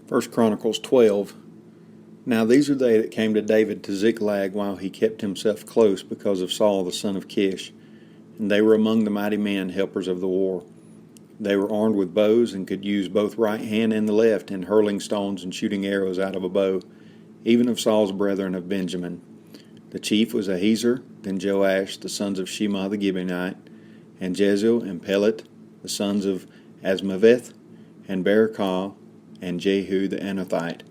1 Chronicles 12. Now these are they that came to David to Ziklag while he kept himself close because of Saul the son of Kish. And they were among the mighty men, helpers of the war. They were armed with bows and could use both right hand and the left in hurling stones and shooting arrows out of a bow, even of Saul's brethren of Benjamin. The chief was Ahiezer, then Joash, the sons of Shema the Gibeonite, and Jezel and Pelet, the sons of Asmaveth, and Berakah, and Jehu the Anathite,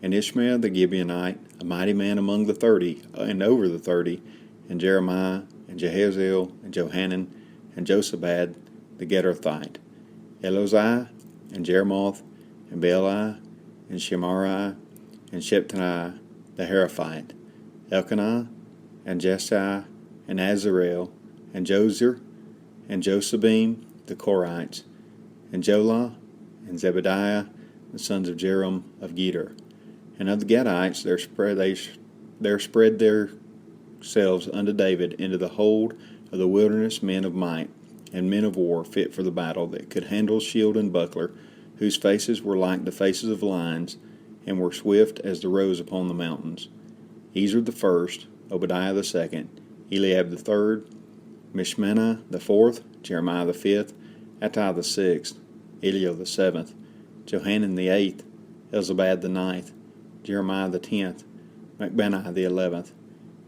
and Ishmael the Gibeonite, a mighty man among the 30, and over the 30, and Jeremiah, and Jehaziel, and Johanan, and Josabad the Gederathite, Elozai, and Jeremoth, and Baali, and Shemariah, and Sheptaniah the Heraphite, Elkanah, and Jesai, and Azarel, and Jozer, and Josabim the Korites, and Jolah, and Zebediah, the sons of Jeram of Geder. And of the Gadites there spread themselves unto David into the hold of the wilderness men of might, and men of war fit for the battle, that could handle shield and buckler, whose faces were like the faces of lions, and were swift as the roes upon the mountains. Ezer the first, Obadiah the second, Eliab the third, Mishmannah the fourth, Jeremiah the fifth, Attai the sixth, Eliel the seventh, Johanan the eighth, Elzabad the ninth, Jeremiah the 10th, Macbenai the 11th.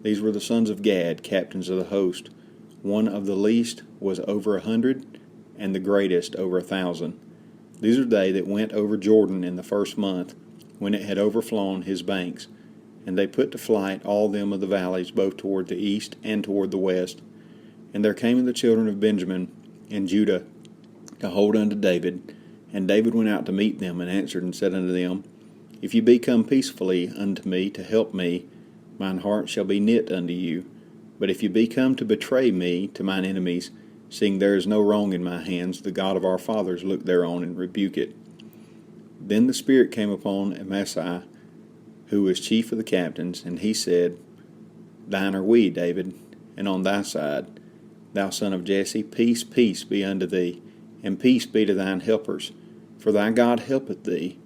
These were the sons of Gad, captains of the host. One of the least was over 100, and the greatest over 1,000. These are they that went over Jordan in the first month, when it had overflown his banks. And they put to flight all them of the valleys, both toward the east and toward the west. And there came the children of Benjamin and Judah to hold unto David. And David went out to meet them, and answered and said unto them, If ye be come peacefully unto me to help me, mine heart shall be knit unto you. But if ye be come to betray me to mine enemies, seeing there is no wrong in my hands, the God of our fathers look thereon and rebuke it. Then the Spirit came upon Amasai, who was chief of the captains, and he said, Thine are we, David, and on thy side. Thou son of Jesse, peace, peace be unto thee, and peace be to thine helpers, for thy God helpeth thee.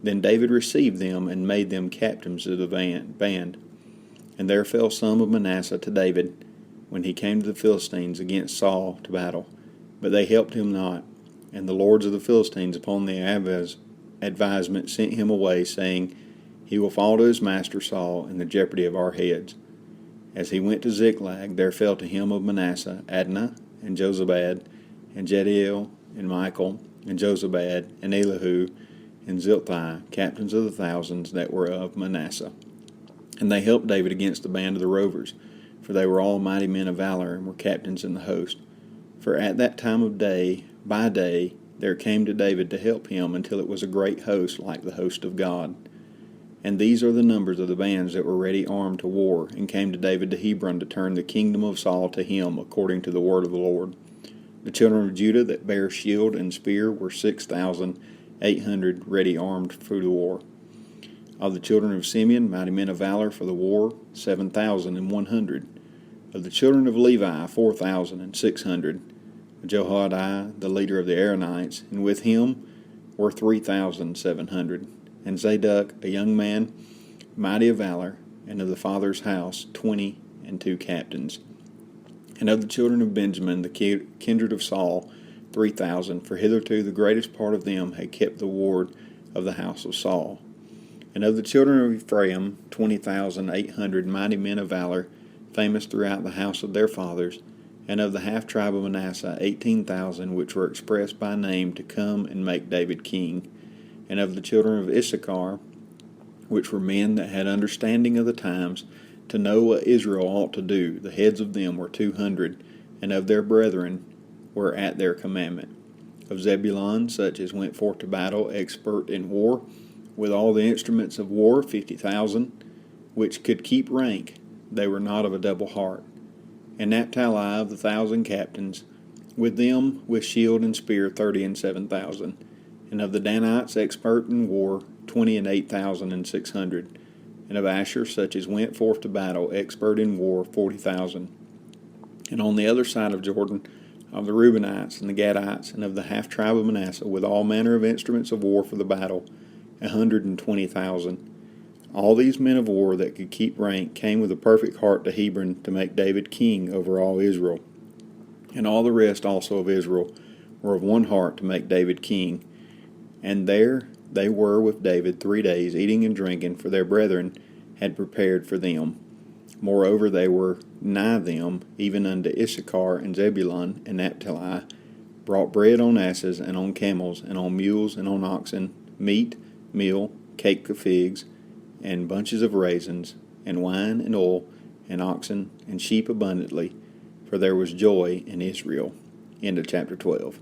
Then David received them, and made them captains of the band. And there fell some of Manasseh to David, when he came to the Philistines against Saul to battle. But they helped him not. And the lords of the Philistines upon the advisement sent him away, saying, He will fall to his master Saul in the jeopardy of our heads. As he went to Ziklag, there fell to him of Manasseh Adnah, and Jozabad, and Jediel, and Michael, and Jozabad, and Elihu, and Zilthai, captains of the thousands that were of Manasseh. And they helped David against the band of the rovers, for they were all mighty men of valor, and were captains in the host. For at that time of day, by day, there came to David to help him, until it was a great host, like the host of God. And these are the numbers of the bands that were ready armed to war, and came to David to Hebron to turn the kingdom of Saul to him, according to the word of the Lord. The children of Judah that bare shield and spear were 6,800 ready armed for the war. Of the children of Simeon, mighty men of valor for the war, 7,100. Of the children of Levi, 4,600. Jehoiada, the leader of the Aaronites, and with him were 3,700. And Zadok, a young man, mighty of valor, and of the father's house, 22 captains. And of the children of Benjamin, the kindred of Saul, 3,000, for hitherto the greatest part of them had kept the ward of the house of Saul. And of the children of Ephraim, 20,800 mighty men of valor, famous throughout the house of their fathers. And of the half tribe of Manasseh, 18,000, which were expressed by name to come and make David king. And of the children of Issachar, which were men that had understanding of the times, to know what Israel ought to do, the heads of them were 200, and of their brethren were at their commandment. Of Zebulun, such as went forth to battle, expert in war, with all the instruments of war, 50,000, which could keep rank, they were not of a double heart. And Naphtali of the 1,000 captains, with them with shield and spear 37,000. And of the Danites expert in war, 28,600. And of Asher, such as went forth to battle, expert in war, 40,000. And on the other side of Jordan, of the Reubenites and the Gadites, and of the half tribe of Manasseh, with all manner of instruments of war for the battle, 120,000. All these men of war that could keep rank came with a perfect heart to Hebron to make David king over all Israel. And all the rest also of Israel were of one heart to make David king. And there they were with David 3 days, eating and drinking, for their brethren had prepared for them. Moreover, they were nigh them, even unto Issachar and Zebulun and Naphtali, brought bread on asses and on camels and on mules and on oxen, meat, meal, cake of figs, and bunches of raisins, and wine and oil, and oxen and sheep abundantly, for there was joy in Israel. End of chapter 12.